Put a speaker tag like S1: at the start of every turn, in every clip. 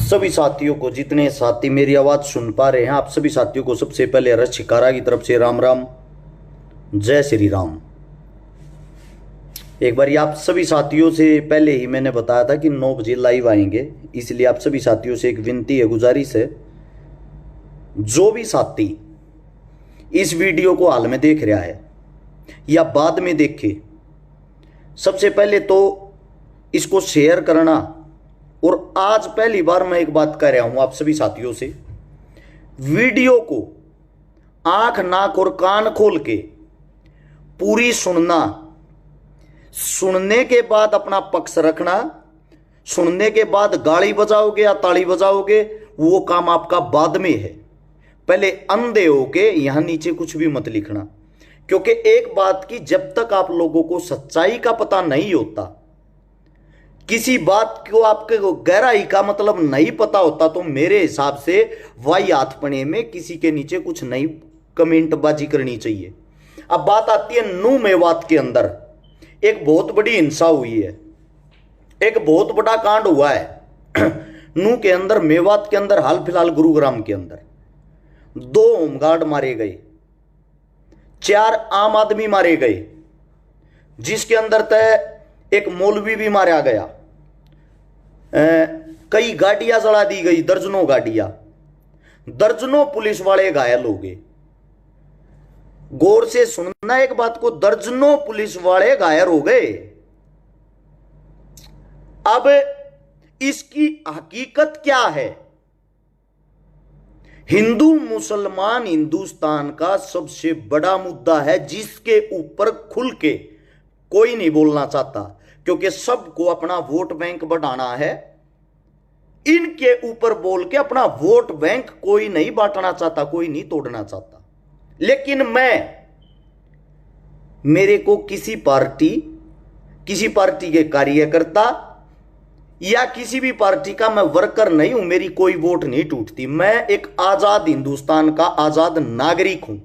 S1: सभी साथियों को, जितने साथी मेरी आवाज सुन पा रहे हैं, आप सभी साथियों को सबसे पहले रस शिकारा की तरफ से राम राम, जय श्री राम। एक बार आप सभी साथियों से पहले ही मैंने बताया था कि 9 बजे लाइव आएंगे, इसलिए आप सभी साथियों से एक विनती है, गुजारिश है, जो भी साथी इस वीडियो को हाल में देख रहा है या बाद में देखे, सबसे पहले तो इसको शेयर करना। और आज पहली बार मैं एक बात कह रहा हूं आप सभी साथियों से, वीडियो को आंख नाक और कान खोल के पूरी सुनना, सुनने के बाद अपना पक्ष रखना। सुनने के बाद गाली बजाओगे या ताली बजाओगे वो काम आपका बाद में है। पहले अंधे होके यहां नीचे कुछ भी मत लिखना, क्योंकि एक बात की, जब तक आप लोगों को सच्चाई का पता नहीं होता, किसी बात को आपके गहराई का मतलब नहीं पता होता, तो मेरे हिसाब से वाहियातपने में किसी के नीचे कुछ नई कमेंटबाजी करनी चाहिए। अब बात आती है नू मेवात के अंदर एक बहुत बड़ी हिंसा हुई है, एक बहुत बड़ा कांड हुआ है नू के अंदर, मेवात के अंदर, हाल फिलहाल गुरुग्राम के अंदर 2 होमगार्ड मारे गए, 4 आम आदमी मारे गए, जिसके अंदर तय एक मौलवी भी मारा गया, कई गाड़ियां जला दी गई, दर्जनों गाड़ियां, दर्जनों पुलिस वाले घायल हो गए। गौर से सुनना एक बात को, दर्जनों पुलिस वाले घायल हो गए। अब इसकी हकीकत क्या है? हिंदू मुसलमान हिंदुस्तान का सबसे बड़ा मुद्दा है, जिसके ऊपर खुल के कोई नहीं बोलना चाहता, क्योंकि सबको अपना वोट बैंक बढ़ाना है। इनके ऊपर बोल के अपना वोट बैंक कोई नहीं बांटना चाहता, कोई नहीं तोड़ना चाहता। लेकिन मेरे को किसी पार्टी के कार्यकर्ता या किसी भी पार्टी का मैं वर्कर नहीं हूं, मेरी कोई वोट नहीं टूटती। मैं एक आजाद हिंदुस्तान का आजाद नागरिक हूं।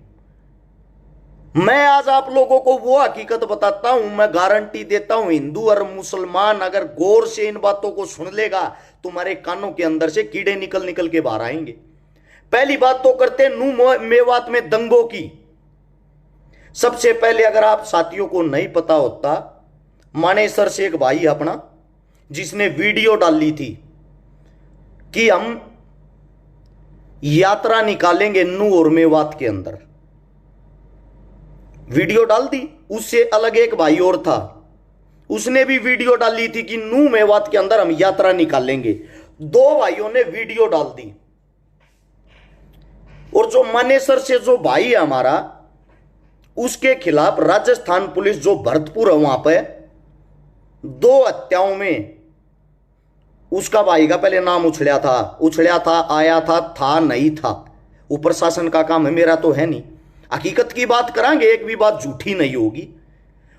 S1: मैं आज आप लोगों को वो हकीकत बताता हूं, मैं गारंटी देता हूं, हिंदू और मुसलमान अगर गौर से इन बातों को सुन लेगा, तुम्हारे कानों के अंदर से कीड़े निकल के बाहर आएंगे। पहली बात तो करते नू मेवात में दंगों की। सबसे पहले अगर आप साथियों को नहीं पता होता, मानेसर से एक भाई अपना जिसने वीडियो डाली थी कि हम यात्रा निकालेंगे नू और मेवात के अंदर, वीडियो डाल दी। उससे अलग एक भाई और था, उसने भी वीडियो डाली थी कि नू मेवात के अंदर हम यात्रा निकालेंगे। 2 भाइयों ने वीडियो डाल दी। और जो मानेसर से जो भाई है हमारा, उसके खिलाफ राजस्थान पुलिस जो भरतपुर है वहां पे 2 हत्याओं में उसका भाई का पहले नाम उछड़ा था, आया था नहीं था। ऊपर शासन का काम है, मेरा तो है नहीं। हकीकत की बात करांगे, एक भी बात झूठी नहीं होगी।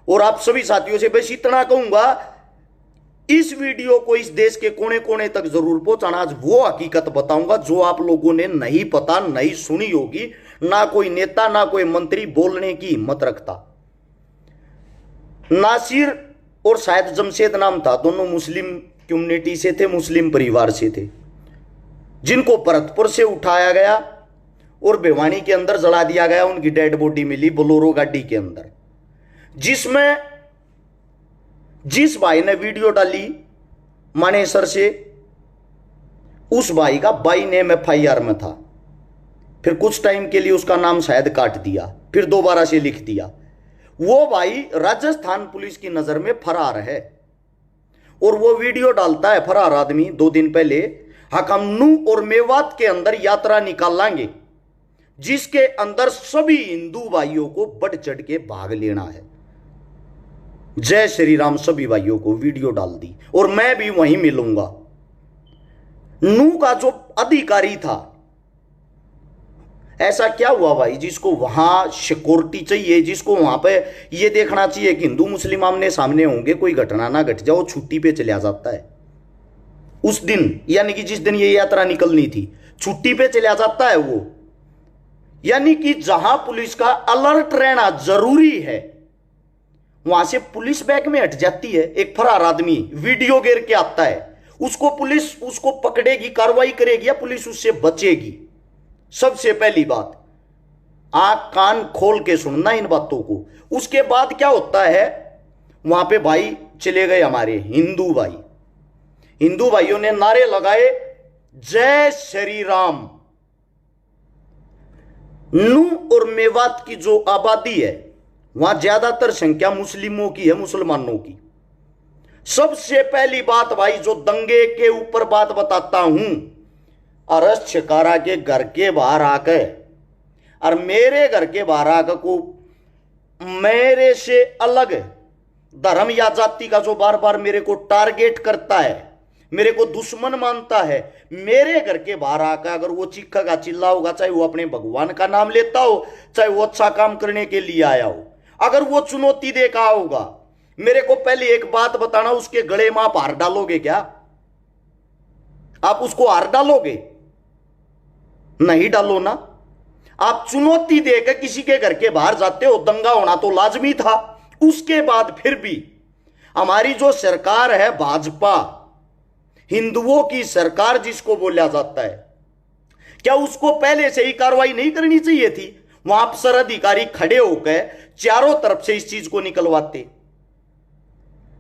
S1: और आप सभी साथियों से बस इतना कहूंगा, इस वीडियो को इस देश के कोने कोने तक जरूर पहुंचाना। आज वो हकीकत बताऊंगा जो आप लोगों ने नहीं पता, नहीं सुनी होगी। ना कोई नेता ना कोई मंत्री बोलने की हिम्मत रखता। नासिर और शायद जमशेद नाम था, दोनों मुस्लिम कम्युनिटी से थे, मुस्लिम परिवार से थे, जिनको भरतपुर से उठाया गया और भिवानी के अंदर जला दिया गया। उनकी डेड बॉडी मिली बोलोरो गाड़ी के अंदर, जिसमें जिस भाई ने वीडियो डाली मानेसर से, उस भाई का बाई नेम FIR में था। फिर कुछ टाइम के लिए उसका नाम शायद काट दिया, फिर दोबारा से लिख दिया। वो भाई राजस्थान पुलिस की नजर में फरार है। और वो वीडियो डालता है फरार आदमी 2 दिन पहले, हम नू और मेवात के अंदर यात्रा निकाल लाएंगे, जिसके अंदर सभी हिंदू भाइयों को बढ़ चढ़ के भाग लेना है। जय श्री राम सभी भाइयों को वीडियो डाल दी। और मैं भी वहीं मिलूंगा। नू का जो अधिकारी था, ऐसा क्या हुआ भाई जिसको वहां सिक्योरिटी चाहिए, जिसको वहां पे ये देखना चाहिए कि हिंदू मुस्लिम आमने सामने होंगे, कोई घटना ना घट जाओ, छुट्टी पे चला जाता है उस दिन, यानी कि जिस दिन ये यात्रा निकलनी थी छुट्टी पे चला जाता है वो। यानी कि जहां पुलिस का अलर्ट रहना जरूरी है वहां से पुलिस बैक में हट जाती है। एक फरार आदमी वीडियो गिर के आता है, उसको पुलिस उसको पकड़ेगी, कार्रवाई करेगी या पुलिस उससे बचेगी? सबसे पहली बात आंख कान खोल के सुनना इन बातों को। उसके बाद क्या होता है, वहां पे भाई चले गए हमारे हिंदू भाई, हिंदू भाइयों ने नारे लगाए जय श्री राम। नू और मेवात की जो आबादी है वहां ज्यादातर संख्या मुस्लिमों की है, मुसलमानों की। सबसे पहली बात भाई जो दंगे के ऊपर बात बताता हूं, अरस छिकारा के घर के बाहर आकर और मेरे घर के बाहर आकर को मेरे से अलग धर्म या जाति का जो बार बार मेरे को टारगेट करता है, मेरे को दुश्मन मानता है, मेरे घर के बाहर आकर अगर वो चीखेगा चिल्लाओगा, चाहे वो अपने भगवान का नाम लेता हो, चाहे वो अच्छा काम करने के लिए आया हो, अगर वो चुनौती देखा होगा, मेरे को पहले एक बात बताना, उसके गले में आप हार डालोगे क्या? आप उसको हार डालोगे? नहीं डालो ना। आप चुनौती देकर किसी के घर के बाहर जाते हो, दंगा होना तो लाजमी था। उसके बाद फिर भी हमारी जो सरकार है भाजपा, हिंदुओं की सरकार जिसको बोला जाता है, क्या उसको पहले से ही कार्रवाई नहीं करनी चाहिए थी? वहां अफसर अधिकारी खड़े होकर चारों तरफ से इस चीज को निकलवाते।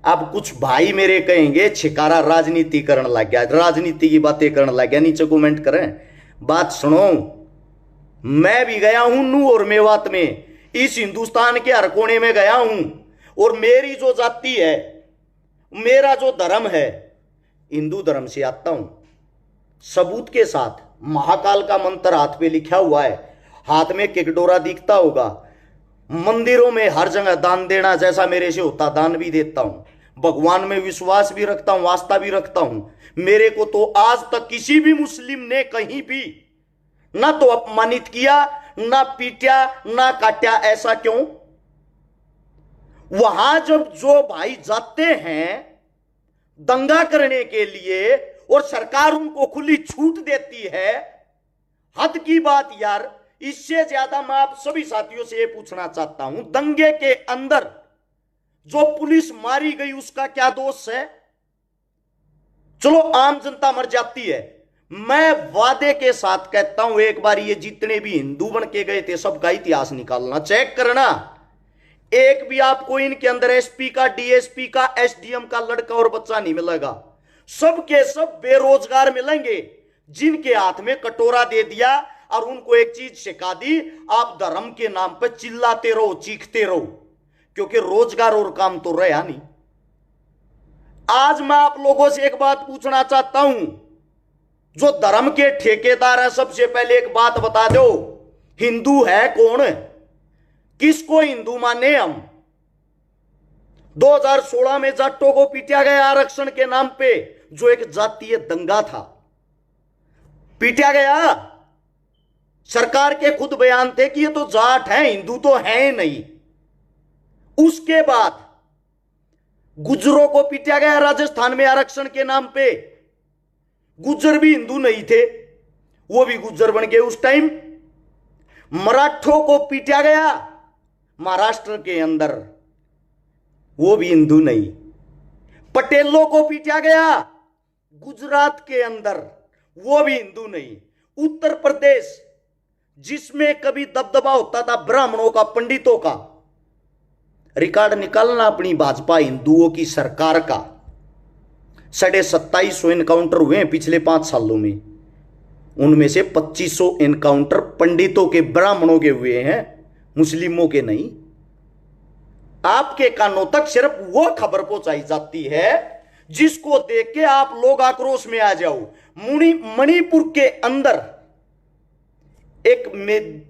S1: अब कुछ भाई मेरे कहेंगे छिकारा राजनीति करने लग गया, राजनीति की बातें करने लग गया, नीचे कमेंट करें। बात सुनो, मैं भी गया हूं नू और मेवात में, इस हिंदुस्तान के हर कोने में गया हूं, और मेरी जो जाति है, मेरा जो धर्म है, हिंदू धर्म से आता हूं, सबूत के साथ। महाकाल का मंत्र हाथ पे लिखा हुआ है, हाथ में किकडोरा दिखता होगा। मंदिरों में हर जगह दान देना जैसा मेरे से होता दान भी देता हूं, भगवान में विश्वास भी रखता हूं, आस्था भी रखता हूं। मेरे को तो आज तक किसी भी मुस्लिम ने कहीं भी ना तो अपमानित किया, ना पीटा, ना काटा। ऐसा क्यों? वहां जब जो भाई जाते हैं दंगा करने के लिए और सरकार उनको खुली छूट देती है, हद की बात यार। इससे ज्यादा मैं आप सभी साथियों से यह पूछना चाहता हूं, दंगे के अंदर जो पुलिस मारी गई उसका क्या दोष है? चलो आम जनता मर जाती है, मैं वादे के साथ कहता हूं एक बार ये जितने भी हिंदू बन के गए थे सबका इतिहास निकालना, चेक करना, एक भी आपको इनके अंदर एसपी का, डीएसपी का, एसडीएम का लड़का और बच्चा नहीं मिलेगा। सब के सब बेरोजगार मिलेंगे जिनके हाथ में कटोरा दे दिया और उनको एक चीज सिखा दी, आप धर्म के नाम पर चिल्लाते रहो, चीखते रहो, क्योंकि रोजगार और काम तो रहा नहीं। आज मैं आप लोगों से एक बात पूछना चाहता हूं, जो धर्म के ठेकेदार है, सबसे पहले एक बात बता दो, हिंदू है कौन? किसको हिंदू माने हम? 2016 में जाटों को पीटा गया आरक्षण के नाम पे, जो एक जातीय दंगा था, पीटा गया। सरकार के खुद बयान थे कि ये तो जाट है, हिंदू तो है नहीं। उसके बाद गुज्जरों को पीटा गया राजस्थान में आरक्षण के नाम पे। गुज्जर भी हिंदू नहीं थे, वो भी गुज्जर बन गए उस टाइम। मराठों को पीटा गया महाराष्ट्र के अंदर, वो भी हिंदू नहीं। पटेलों को पीटा गया गुजरात के अंदर, वो भी हिंदू नहीं। उत्तर प्रदेश जिसमें कभी दबदबा होता था ब्राह्मणों का, पंडितों का, रिकॉर्ड निकालना अपनी भाजपा हिंदुओं की सरकार का। 2750 एनकाउंटर हुए हैं पिछले 5 सालों में, उनमें से 2500 एनकाउंटर पंडितों के, ब्राह्मणों के हुए हैं, मुस्लिमों के नहीं। आपके कानों तक सिर्फ वो खबर पहुंचाई जाती है जिसको देख के आप लोग आक्रोश में आ जाओ। मणिपुर के अंदर एक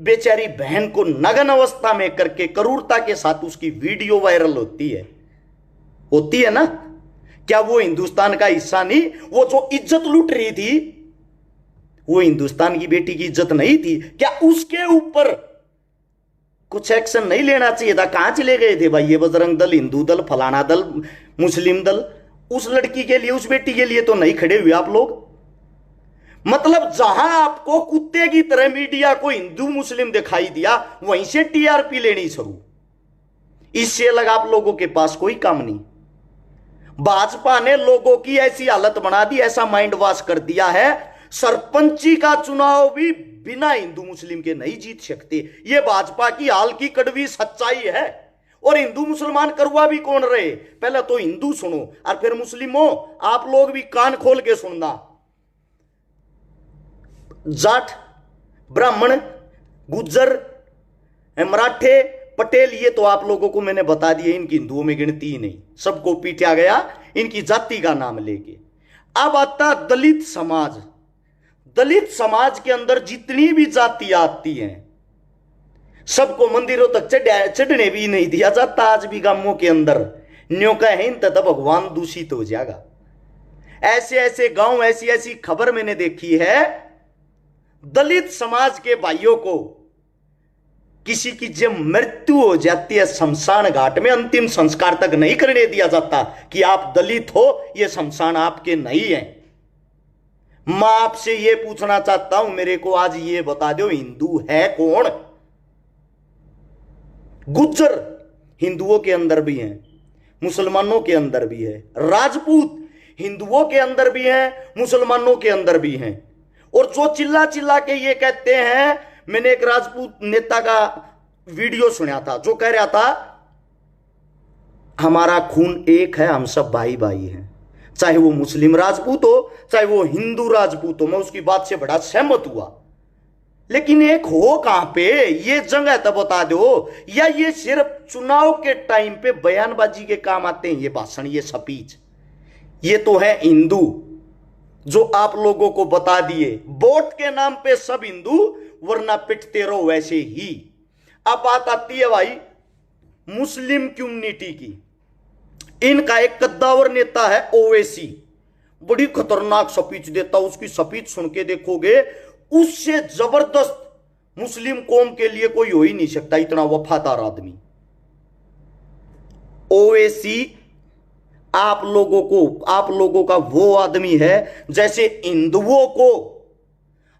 S1: बेचारी बहन को नग्न अवस्था में करके क्रूरता के साथ उसकी वीडियो वायरल होती है ना? क्या वो हिंदुस्तान का हिस्सा नहीं? वो जो इज्जत लूट रही थी, वो हिंदुस्तान की बेटी की इज्जत नहीं थी क्या? उसके ऊपर कुछ एक्शन नहीं लेना चाहिए था? कहां चले गए थे भाई ये बजरंग दल, हिंदू दल, फलाना दल, मुस्लिम दल? उस लड़की के लिए, उस बेटी के लिए तो नहीं खड़े हुए आप लोग। मतलब जहां आपको कुत्ते की तरह मीडिया को हिंदू मुस्लिम दिखाई दिया, वहीं से टीआरपी लेनी शुरू। इससे अलग आप लोगों के पास कोई काम नहीं। भाजपा ने लोगों की ऐसी हालत बना दी, ऐसा माइंड वॉश कर दिया है, सरपंची का चुनाव भी बिना हिंदू मुस्लिम के नहीं जीत सकते। यह भाजपा की हाल की कड़वी सच्चाई है। और हिंदू मुसलमान करुआ भी कौन रहे? पहले तो हिंदू सुनो और फिर मुस्लिमों, आप लोग भी कान खोल के सुनना। जाट, ब्राह्मण, गुज्जर, मराठे, पटेल, ये तो आप लोगों को मैंने बता दिया, इनकी हिंदुओं में गिनती ही नहीं, सबको पीटा गया इनकी जाति का नाम लेके। अब आता दलित समाज। दलित समाज के अंदर जितनी भी जातियां आती हैं, सबको मंदिरों तक चढ़ने भी नहीं दिया जाता। आज भी गांवों के अंदर न्यो का है तथा भगवान दूषित हो जाएगा। ऐसे ऐसे गांव, ऐसी ऐसी खबर मैंने देखी है, दलित समाज के भाइयों को किसी की जब मृत्यु हो जाती है शमशान घाट में, अंतिम संस्कार तक नहीं करने दिया जाता कि आप दलित हो, यह शमशान आपके नहीं है। मैं आपसे यह पूछना चाहता हूं, मेरे को आज ये बता दो, हिंदू है कौन? गुज्जर हिंदुओं के अंदर भी हैं, मुसलमानों के अंदर भी है। राजपूत हिंदुओं के अंदर भी हैं, मुसलमानों के अंदर भी हैं। और जो चिल्ला चिल्ला के ये कहते हैं, मैंने एक राजपूत नेता का वीडियो सुना था जो कह रहा था हमारा खून एक है, हम सब भाई भाई हैं, चाहे वो मुस्लिम राजपूत हो, चाहे वो हिंदू राजपूत हो। मैं उसकी बात से बड़ा सहमत हुआ, लेकिन एक हो कहां पे? ये जगह तो बता दो। या ये सिर्फ चुनाव के टाइम पे बयानबाजी के काम आते हैं, ये भाषण, ये स्पीच? ये तो है हिंदू जो आप लोगों को बता दिए, वोट के नाम पे सब हिंदू, वरना पिटते रहो वैसे ही। अब बात आती है भाई मुस्लिम कम्युनिटी की। इनका एक कद्दावर नेता है ओवैसी, बड़ी खतरनाक स्पीच देता। उसकी स्पीच सुन के देखोगे, उससे जबरदस्त मुस्लिम कौम के लिए कोई हो ही नहीं सकता, इतना वफादार आदमी ओवैसी। आप लोगों का वो आदमी है जैसे हिंदुओं को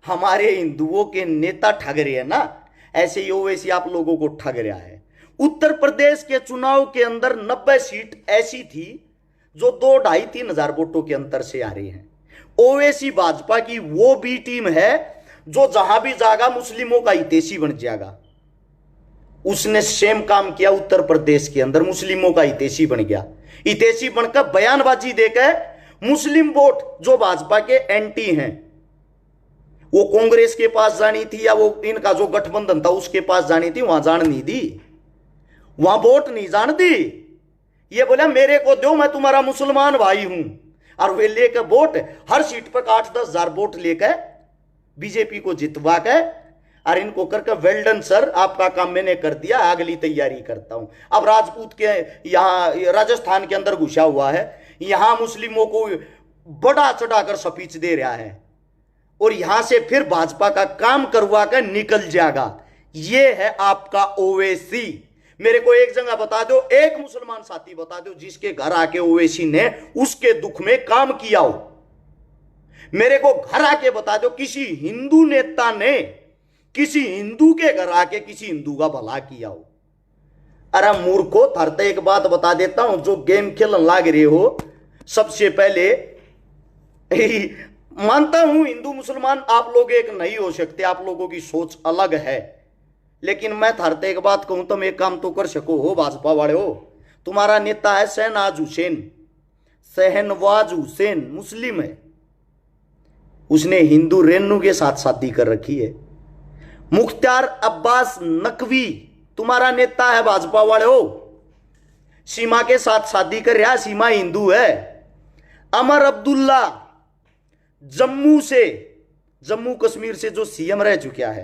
S1: हमारे हिंदुओं के नेता ठग रहे हैं ना, ऐसे ही ओवैसी आप लोगों को ठग रहा है। उत्तर प्रदेश के चुनाव के अंदर 90 सीट ऐसी थी जो 2-2.5-3 हजार वोटों के अंतर से आ रही हैं। ओवैसी भाजपा की वो भी टीम है जो जहां भी जाएगा मुस्लिमों का हितैषी बन जाएगा। उसने सेम काम किया उत्तर प्रदेश के अंदर, मुस्लिमों का हितैषी बन गया। हितैषी बनकर बयानबाजी देकर मुस्लिम वोट जो भाजपा के एंटी हैं, वो कांग्रेस के पास जानी थी या वो इनका जो गठबंधन था उसके पास जानी थी, वहां जान नहीं दी, वहां वोट नहीं जान दी। ये बोला मेरे को दो, मैं तुम्हारा मुसलमान भाई हूं। और वे लेकर वोट हर सीट पर 8-10 हजार वोट लेकर बीजेपी को जितवा के, और इनको करके वेल्डन सर, आपका काम मैंने कर दिया, अगली तैयारी करता हूं। अब राजपूत के यहां राजस्थान के अंदर घुसा हुआ है, यहां मुस्लिमों को बड़ा चढ़ाकर स्पीच दे रहा है, और यहां से फिर भाजपा का काम करवा कर निकल जाएगा। यह है आपका ओवैसी। मेरे को एक जगह बता दो, एक मुसलमान साथी बता दो जिसके घर आके ओवैसी ने उसके दुख में काम किया हो। मेरे को घर आके बता दो किसी हिंदू नेता ने किसी हिंदू के घर आके किसी हिंदू का भला किया हो। अरे मूर्खो, थारते एक बात बता देता हूं, जो गेम खेलने लाग रहे हो, सबसे पहले मानता हूं हिंदू मुसलमान आप लोग एक नहीं हो सकते, आप लोगों की सोच अलग है, लेकिन मैं थारते एक बात कहूं, तुम एक काम तो कर सको हो भाजपा वाले हो। तुम्हारा नेता है शहनवाज हुसैन, मुस्लिम है, उसने हिंदू रेनू के साथ शादी कर रखी है। मुख्तार अब्बास नकवी तुम्हारा नेता है भाजपा वाले हो, सीमा के साथ शादी कर रहा, सीमा हिंदू है। अमर अब्दुल्ला जम्मू कश्मीर से जो सीएम रह चुका है,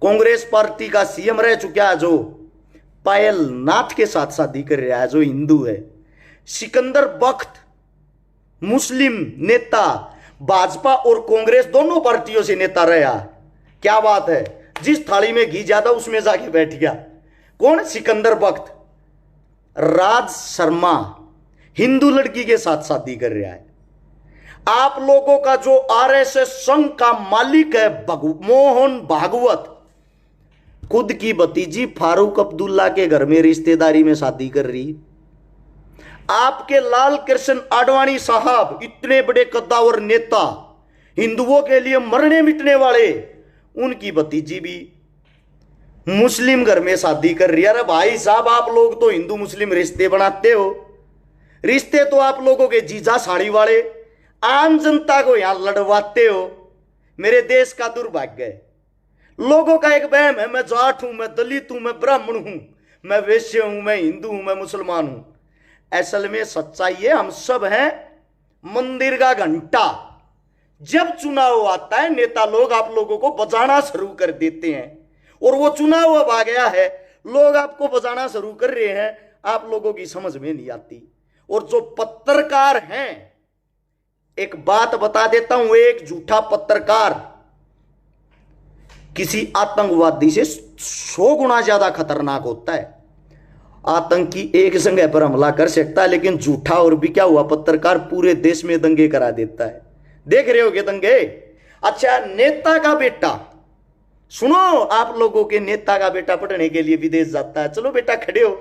S1: कांग्रेस पार्टी का सीएम रह चुका है, जो पायल नाथ के साथ शादी कर रहा है, जो हिंदू है। सिकंदर बख्त मुस्लिम नेता, भाजपा और कांग्रेस दोनों पार्टियों से नेता रहा। क्या बात है, जिस थाली में घी ज्यादा उसमें जाके बैठ गया। कौन? सिकंदर बख्त। राज शर्मा हिंदू लड़की के साथ शादी कर रहा है। आप लोगों का जो आरएसएस संघ का मालिक है मोहन भागवत, खुद की भतीजी फारूक अब्दुल्ला के घर में रिश्तेदारी में शादी कर रही। आपके लाल कृष्ण आडवाणी साहब, इतने बड़े कद्दावर नेता, हिंदुओं के लिए मरने मिटने वाले, उनकी भतीजी भी मुस्लिम घर में शादी कर रही है। अरे भाई साहब, आप लोग तो हिंदू मुस्लिम रिश्ते बनाते हो। रिश्ते तो आप लोगों के जीजा साड़ी वाले आम जनता को यहां लड़वाते हो। मेरे देश का दुर्भाग्य है। लोगों का एक वहम है, मैं जाट हूं, मैं दलित हूं, मैं ब्राह्मण हूं, मैं वैश्य हूं, मैं हिंदू हूं, मैं मुसलमान हूं। असल में सच्चाई है, हम सब हैं मंदिर का घंटा। जब चुनाव आता है नेता लोग आप लोगों को बजाना शुरू कर देते हैं, और वो चुनाव अब आ गया है, लोग आपको बजाना शुरू कर रहे हैं, आप लोगों की समझ में नहीं आती। और जो पत्रकार हैं, एक बात बता देता हूं, एक झूठा पत्रकार किसी आतंकवादी से 100 गुना ज्यादा खतरनाक होता है। आतंकी एक जगह पर हमला कर सकता है, लेकिन झूठा और भी क्या हुआ पत्रकार पूरे देश में दंगे करा देता है। देख रहे होगे दंगे। अच्छा, नेता का बेटा, सुनो, आप लोगों के नेता का बेटा पढ़ने के लिए विदेश जाता है। चलो बेटा खड़े हो,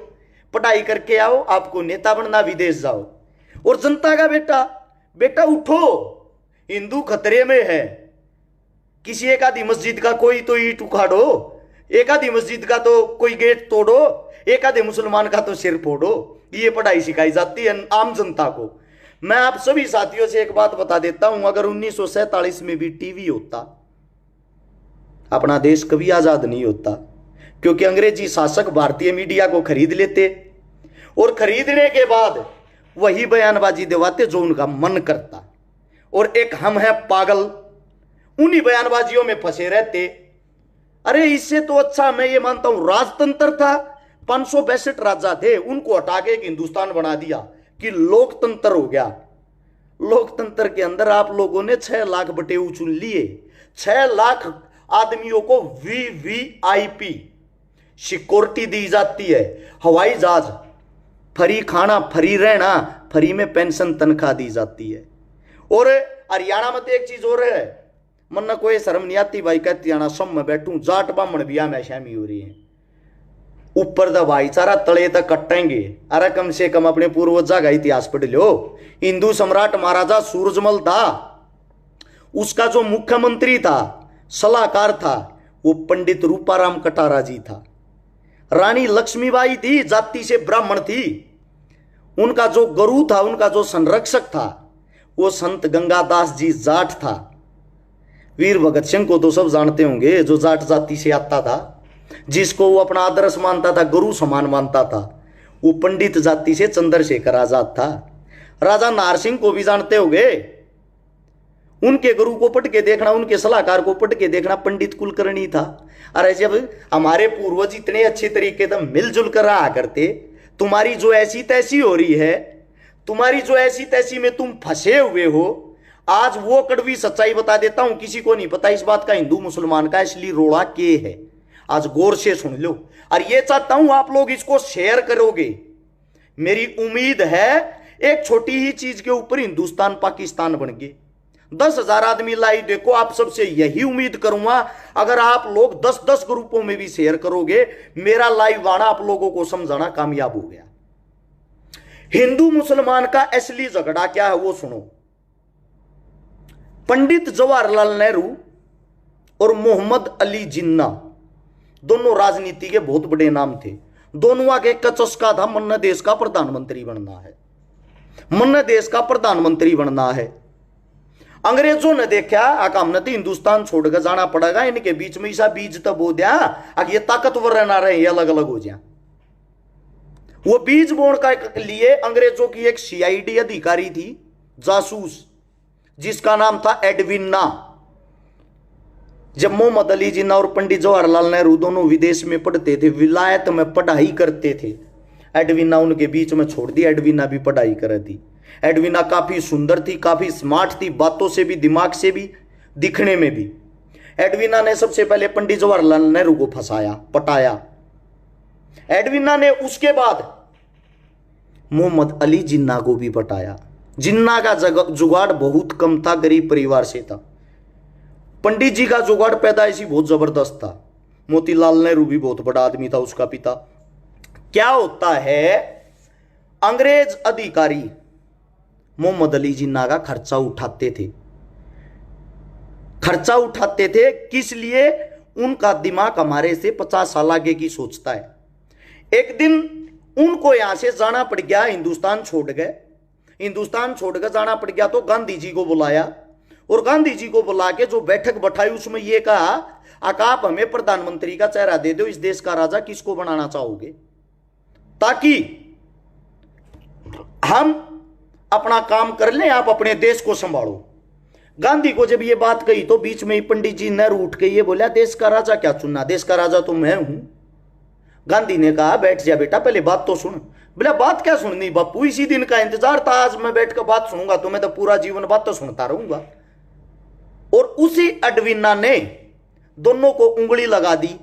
S1: पढ़ाई करके आओ, आपको नेता बनना, विदेश जाओ। और जनता का बेटा, बेटा उठो, हिंदू खतरे में है, किसी एक आधी मस्जिद का कोई तो ईंट उखाड़ो, एक आधी मस्जिद का तो कोई गेट तोड़ो, एक आधे मुसलमान का तो सिर फोड़ो। ये पढ़ाई सिखाई जाती है आम जनता को। मैं आप सभी साथियों से एक बात बता देता हूं, अगर 1947 में भी टीवी होता, अपना देश कभी आजाद नहीं होता, क्योंकि अंग्रेजी शासक भारतीय मीडिया को खरीद लेते, और खरीदने के बाद वही बयानबाजी दिवाते जो उनका मन करता, और एक हम हैं पागल, उन्हीं बयानबाजियों में फंसे रहते। अरे इससे तो अच्छा मैं ये मानता हूं राजतंत्र था, 562 राजा थे, उनको हटा के एक हिंदुस्तान बना दिया कि लोकतंत्र हो गया। लोकतंत्र के अंदर आप लोगों ने 6 लाख बटेऊ चुन लिए, 6 लाख आदमियों को वीवीआईपी सिक्योरिटी दी जाती है, हवाई जहाज, फ्री खाना, फ्री रहना, फ्री में पेंशन तनख्वाह दी जाती है। और हरियाणा में तो एक चीज और है, मन न कोई शर्म नहीं आती भाई, कहती आना सब में बैठूं, जाट ब्राह्मण बिया में शामी हो रही है, ऊपर द भाईचारा तले तक कटेंगे। अरे कम से कम अपने पूर्वजा का इतिहास पढ़ लो। हिंदू सम्राट महाराजा सूरजमल था, उसका जो मुख्यमंत्री था, सलाहकार था, वो पंडित रूपाराम कटारा जी था। रानी लक्ष्मीबाई थी, जाति से ब्राह्मण थी, उनका जो गुरु था, उनका जो संरक्षक था, वो संत गंगादास जी जाट था। वीर भगत सिंह को तो सब जानते होंगे, जो जाट जाति से आता था, जिसको वो अपना आदर्श मानता था, गुरु समान मानता था, वो पंडित जाति से चंद्रशेखर आजाद था। राजा नार सिंह को भी जानते होंगे, उनके गुरु को पढ़ के देखना, उनके सलाहकार को पढ़ के देखना, पंडित कुलकर्णी था। अरे जब हमारे पूर्वज इतने अच्छे तरीके से मिलजुल कर रहा करते, तुम्हारी जो ऐसी तैसी हो रही है, तुम्हारी जो ऐसी तैसी में तुम फंसे हुए हो, आज वो कड़वी सच्चाई बता देता हूं, किसी को नहीं पता इस बात का, हिंदू मुसलमान का इसलिए रोड़ा के है। आज गौर से सुन लो, और ये चाहता हूं आप लोग इसको शेयर करोगे। मेरी उम्मीद है एक छोटी ही चीज के ऊपर हिंदुस्तान पाकिस्तान बन गए। 10,000 आदमी लाइव देखो, आप सबसे यही उम्मीद करूंगा, अगर आप लोग 10-10 ग्रुपों में भी शेयर करोगे, मेरा लाइव आना आप लोगों को समझाना कामयाब हो गया। हिंदू मुसलमान का असली झगड़ा क्या है वो सुनो। पंडित जवाहरलाल नेहरू और मोहम्मद अली जिन्ना दोनों राजनीति के बहुत बड़े नाम थे। दोनों के एक चस्का था, मन्ना देश का प्रधानमंत्री बनना है, मन्ना देश का प्रधानमंत्री बनना है। अंग्रेजों ने देखा हमने तो हिंदुस्तान छोड़कर जाना पड़ेगा, इनके बीच में ऐसा बीज तब हो दिया, ये ताकतवर रहना रहे, ये अलग अलग हो जाए। वो बीज बोने का लिए अंग्रेजों की एक सीआईडी अधिकारी थी, जासूस, जिसका नाम था एडविना। जब मोहम्मद अली जिन्ना और पंडित जवाहरलाल नेहरू दोनों विदेश में पढ़ते थे, विलायत में पढ़ाई करते थे, एडविना उनके बीच में छोड़ दी, एडविना भी पढ़ाई कर दी। एडवीना काफी सुंदर थी, काफी स्मार्ट थी, बातों से भी, दिमाग से भी, दिखने में भी। एडवीना ने सबसे पहले पंडित जवाहरलाल नेहरू को फंसाया, पटाया। एडवीना ने उसके बाद मोहम्मद अली जिन्ना को भी पटाया। जिन्ना का जुगाड़ बहुत कम था, गरीब परिवार से था। पंडित जी का जुगाड़ पैदाइशी बहुत जबरदस्त था। मोतीलाल नेहरू भी बहुत बड़ा आदमी था, उसका पिता। क्या होता है, अंग्रेज अधिकारी मोहम्मद अली जिन्ना का खर्चा उठाते थे। खर्चा उठाते थे किस लिए? उनका दिमाग हमारे से 50 साल आगे की सोचता है। एक दिन उनको यहां से जाना पड़ गया, हिंदुस्तान छोड़ गए। हिंदुस्तान छोड़कर जाना पड़ गया तो गांधी जी को बुलाया, और गांधी जी को बुला के जो बैठक बैठाई उसमें यह कहा, आप हमें प्रधानमंत्री का चेहरा दे दो, इस देश का राजा किसको बनाना चाहोगे, ताकि हम अपना काम कर लें, आप अपने देश को संभालो। गांधी को जब ये बात कही तो बीच में ही पंडित जी नेहरू उठ के ये बोला, देश का राजा क्या चुनना, देश का राजा तो मैं हूं। गांधी ने कहा, बैठ जा बेटा, पहले बात तो सुन। बोला, बात क्या सुननी बापू, इसी दिन का इंतजार था, आज मैं बैठकर बात सुनूंगा तो मैं तो पूरा जीवन बात तो सुनता रहूंगा। और उसी एडवीना ने दोनों को उंगली लगा दी,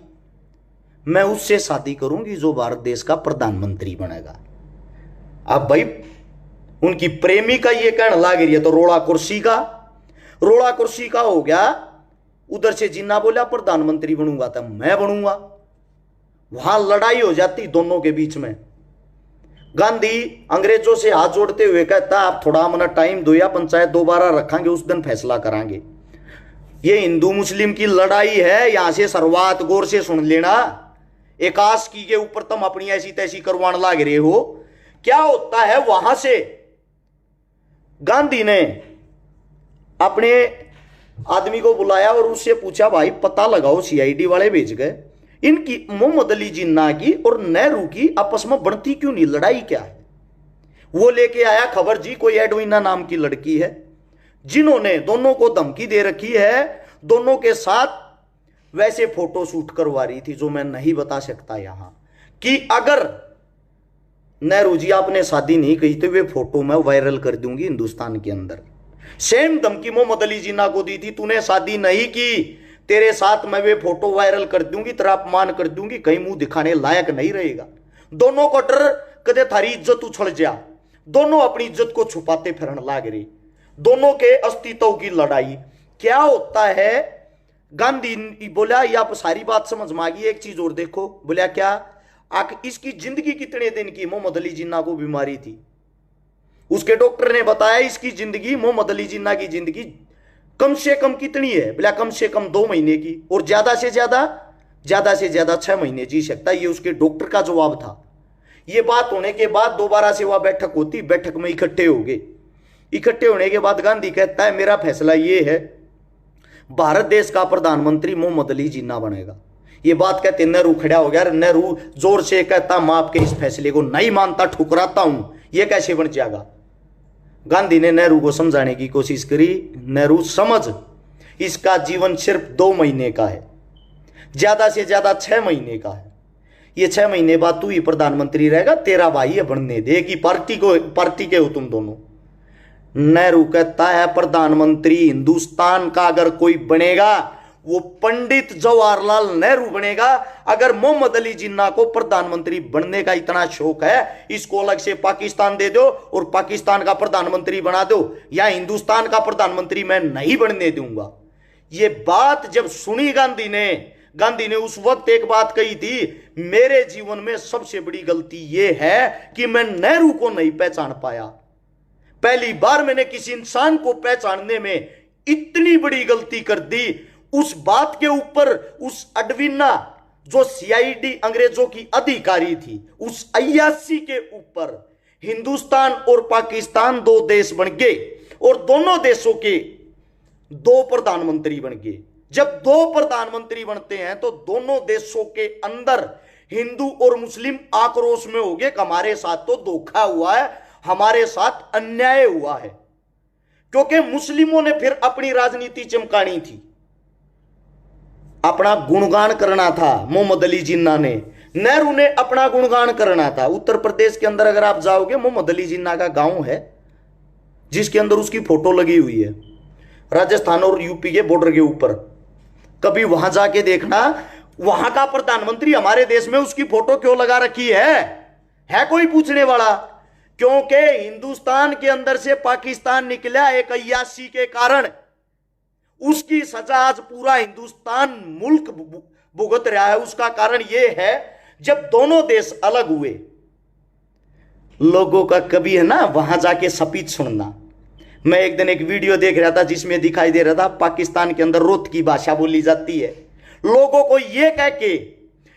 S1: मैं उससे शादी करूंगी जो भारत देश का प्रधानमंत्री बनेगा। अब भाई उनकी प्रेमी का ये कहना लग रही है तो रोड़ा कुर्सी का हो गया। उधर से जिन्ना बोला प्रधानमंत्री बनूंगा तो मैं बनूंगा। वहां लड़ाई हो जाती दोनों के बीच में। गांधी अंग्रेजों से हाथ जोड़ते हुए कहता, आप थोड़ा मना टाइम दो, या पंचायत दोबारा रखेंगे, उस दिन फैसला करांगे। ये हिंदू मुस्लिम की लड़ाई है, यहां से शुरुआत गौर से सुन लेना। एक आशिकी के ऊपर तुम अपनी ऐसी तैसी करवाने लग रहे हो। क्या होता है, वहां से गांधी ने अपने आदमी को बुलाया और उससे पूछा, भाई पता लगाओ, सीआईडी वाले भेज गए, इनकी मोहम्मद अली जिन्ना की और नेहरू की आपस में बनती क्यों नहीं, लड़ाई क्या है? वो लेके आया खबर जी, कोई एडवीना नाम की लड़की है जिन्होंने दोनों को धमकी दे रखी है, दोनों के साथ वैसे फोटो शूट करवा रही थी जो मैं नहीं बता सकता यहां, कि अगर नेहरू जी आपने शादी नहीं की तो वे फोटो मैं वायरल कर दूंगी हिंदुस्तान के अंदर। सेम धमकी मोहम्मद अली जिन्ना को दी थी, तूने शादी नहीं की, तेरे साथ मैं वे फोटो वायरल कर दूंगी, तेरा अपमान कर दूंगी, कहीं मुंह दिखाने लायक नहीं रहेगा। दोनों को डर कदे थारी इज्जत उछल जा, दोनों अपनी इज्जत को छुपाते फिरन लाग रही, दोनों के अस्तित्व की लड़ाई। क्या होता है, गांधी बोला, ये आप सारी बात समझ में आ गई, एक चीज और देखो। बोला क्या, इसकी जिंदगी कितने दिन की? मोहम्मद अली जिन्ना को बीमारी थी, उसके डॉक्टर ने बताया इसकी जिंदगी, मोहम्मद अली जिन्ना की जिंदगी कम से कम कितनी है? बोला कम से कम 2 महीने की, और ज्यादा से ज्यादा 6 महीने जी सकता है। ये उसके डॉक्टर का जवाब था। ये बात होने के बाद दोबारा से वह बैठक होती, बैठक में इकट्ठे हो गए। इकट्ठे होने के बाद गांधी कहता है, मेरा फैसला ये है, भारत देश का प्रधानमंत्री मोहम्मद अली जिन्ना बनेगा। ये बात कहते नेहरू खड़ा हो गया। नेहरू जोर से कहता, मैं आपके इस फैसले को नहीं मानता, ठुकराता हूं, ये कैसे बन जाएगा? गांधी ने नेहरू को समझाने की कोशिश करी। नेहरू, समझ, इसका जीवन सिर्फ 2 महीने का है, ज्यादा से ज्यादा 6 महीने का है। ये 6 महीने बाद तू ही प्रधानमंत्री रहेगा, तेरा भाई है बनने दे, कि पार्टी के हो तुम दोनों। नेहरू कहता है, प्रधानमंत्री हिंदुस्तान का अगर कोई बनेगा वो पंडित जवाहरलाल नेहरू बनेगा। अगर मोहम्मद अली जिन्ना को प्रधानमंत्री बनने का इतना शौक है, इसको अलग से पाकिस्तान दे दो और पाकिस्तान का प्रधानमंत्री बना दो, या हिंदुस्तान का प्रधानमंत्री मैं नहीं बनने दूंगा। ये बात जब सुनी गांधी ने उस वक्त एक बात कही थी, मेरे जीवन में सबसे बड़ी गलती यह है कि मैं नेहरू को नहीं पहचान पाया। पहली बार मैंने किसी इंसान को पहचानने में इतनी बड़ी गलती कर दी। उस बात के ऊपर उस एडवीना जो सीआईडी अंग्रेजों की अधिकारी थी, उस अय्याशी के ऊपर हिंदुस्तान और पाकिस्तान 2 देश बन गए और दोनों देशों के 2 प्रधानमंत्री बन गए। जब 2 प्रधानमंत्री बनते हैं तो दोनों देशों के अंदर हिंदू और मुस्लिम आक्रोश में हो गए, हमारे साथ तो धोखा हुआ है, हमारे साथ अन्याय हुआ है। क्योंकि मुस्लिमों ने फिर अपनी राजनीति चमकानी थी, अपना गुणगान करना था। मोहम्मद अली जिन्ना ने, नेहरू ने अपना गुणगान करना था। उत्तर प्रदेश के अंदर अगर आप जाओगे, मोहम्मद अली जिन्ना का गांव है, जिसके अंदर उसकी फोटो लगी हुई है, राजस्थान और यूपी के बॉर्डर के ऊपर। कभी वहां जाके देखना, वहां का प्रधानमंत्री हमारे देश में उसकी फोटो क्यों लगा रखी है कोई पूछने वाला? क्योंकि हिंदुस्तान के अंदर से पाकिस्तान निकला एक अय्याशी के कारण। उसकी सजा आज पूरा हिंदुस्तान मुल्क भुगत रहा है। उसका कारण यह है, जब दोनों देश अलग हुए, लोगों का कभी है ना वहां जाके स्पीच सुनना। मैं एक दिन एक वीडियो देख रहा था जिसमें दिखाई दे रहा था पाकिस्तान के अंदर रोत की भाषा बोली जाती है। लोगों को यह कह के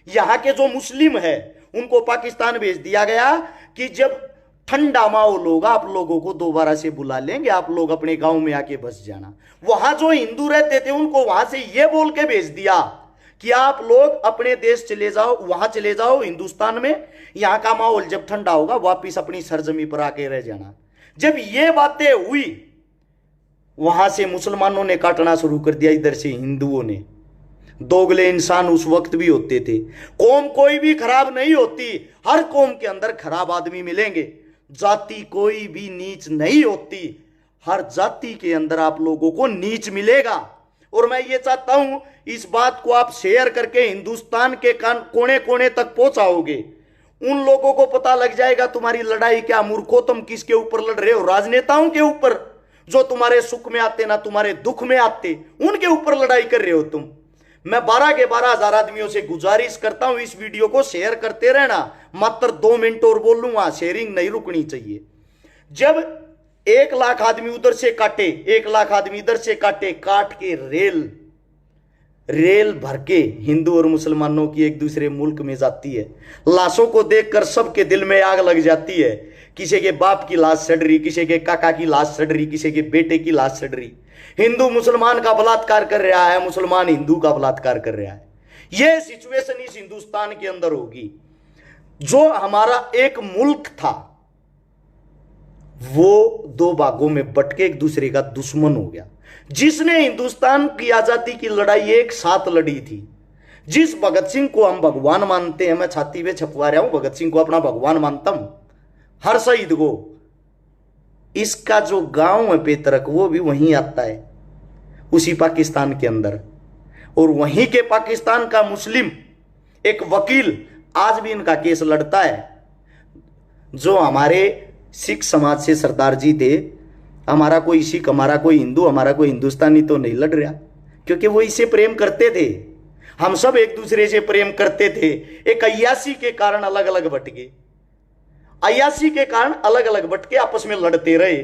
S1: यहां के जो मुस्लिम है उनको पाकिस्तान भेज दिया गया कि जब ठंडा माहौल होगा आप लोगों को दोबारा से बुला लेंगे, आप लोग अपने गांव में आके बस जाना। वहां जो हिंदू रहते थे उनको वहां से यह बोल के भेज दिया कि आप लोग अपने देश चले जाओ, वहां चले जाओ हिंदुस्तान में, यहां का माहौल जब ठंडा होगा वापिस अपनी सरजमी पर आके रह जाना। जब ये बातें हुई, वहां से मुसलमानों ने काटना शुरू कर दिया, इधर से हिंदुओं ने। दोगले इंसान उस वक्त भी होते थे। कौम कोई भी खराब नहीं होती, हर कौम के अंदर खराब आदमी मिलेंगे। जाति कोई भी नीच नहीं होती, हर जाति के अंदर आप लोगों को नीच मिलेगा। और मैं ये चाहता हूं इस बात को आप शेयर करके हिंदुस्तान के कोने कोने तक पहुंचाओगे। उन लोगों को पता लग जाएगा तुम्हारी लड़ाई क्या। मूर्खों, तुम किसके ऊपर लड़ रहे हो? राजनेताओं के ऊपर, जो तुम्हारे सुख में आते ना तुम्हारे दुख में आते, उनके ऊपर लड़ाई कर रहे हो तुम। मैं 12 के 12,000 आदमियों से गुजारिश करता हूं इस वीडियो को शेयर करते रहना। मात्र 2 मिनट और बोल लूंगा, शेयरिंग नहीं रुकनी चाहिए। जब 1 लाख आदमी उधर से काटे, 1 लाख आदमी इधर से काटे, काट के रेल भर के हिंदू और मुसलमानों की एक दूसरे मुल्क में जाती है। लाशों को देखकर सबके दिल में आग लग जाती है। किसी के बाप की लाश सड़ रही, किसी के काका की लाश सड़ रही, किसी के बेटे की लाश सड़ रही। हिंदू मुसलमान का बलात्कार कर रहा है, मुसलमान हिंदू का बलात्कार कर रहा है। यह सिचुएशन इस हिंदुस्तान के अंदर होगी। जो हमारा एक मुल्क था वो 2 भागों में बट के एक दूसरे का दुश्मन हो गया। जिसने हिंदुस्तान की आजादी की लड़ाई एक साथ लड़ी थी, जिस भगत सिंह को हम भगवान मानते हैं, मैं छाती पे छपवा रहा हूं, भगत सिंह को अपना भगवान मानता हूं, हर शहीद को, इसका जो गांव है पेतरक वो भी वहीं आता है, उसी पाकिस्तान के अंदर। और वहीं के पाकिस्तान का मुस्लिम एक वकील आज भी इनका केस लड़ता है। जो हमारे सिख समाज से सरदार जी थे, हमारा कोई सिख, हमारा कोई हिंदू, हमारा कोई हिंदुस्तानी तो नहीं लड़ रहा, क्योंकि वो इससे प्रेम करते थे। हम सब एक दूसरे से प्रेम करते थे। एक अय्याशी के कारण अलग अलग बट गए, अय्याशी के कारण अलग अलग बट के आपस में लड़ते रहे,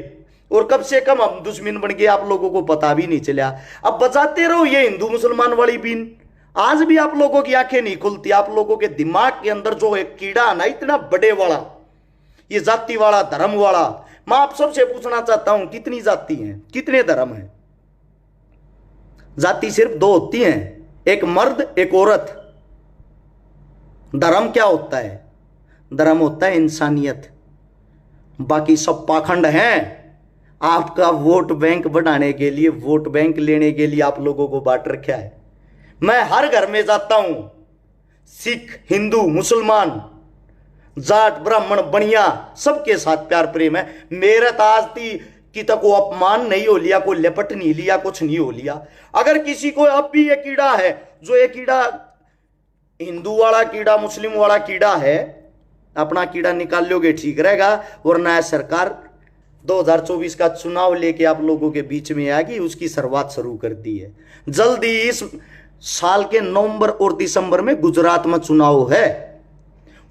S1: और कब से कम हम दुश्मन बन गए, आप लोगों को पता भी नहीं चला। अब बजाते रहो ये हिंदू मुसलमान वाली बीन, आज भी आप लोगों की आंखें नहीं खुलती। आप लोगों के दिमाग के अंदर जो एक कीड़ा है ना, इतना बड़े वाला, ये जाति वाला, धर्म वाला। मैं आप सबसे पूछना चाहता हूं, कितनी जाति हैं, कितने धर्म हैं? जाति सिर्फ 2 होती हैं, एक मर्द एक औरत। धर्म क्या होता है? धर्म होता है इंसानियत। बाकी सब पाखंड हैं। आपका वोट बैंक बढ़ाने के लिए, वोट बैंक लेने के लिए आप लोगों को बांट रखा है। मैं हर घर में जाता हूं, सिख, हिंदू, मुसलमान, जाट, ब्राह्मण, बनिया, सबके साथ प्यार प्रेम है। मेरा ताज की तक को अपमान नहीं हो लिया, कोई लिपट नहीं लिया, कुछ नहीं हो लिया। अगर किसी को अब भी ये कीड़ा है, जो ये कीड़ा हिंदू वाला कीड़ा, मुस्लिम वाला कीड़ा है, अपना कीड़ा निकाल लोगे ठीक रहेगा। वरना सरकार 2024 का चुनाव लेके आप लोगों के बीच में आएगी, उसकी शुरुआत शुरू कर दी है। जल्दी इस साल के नवंबर और दिसंबर में गुजरात में चुनाव है,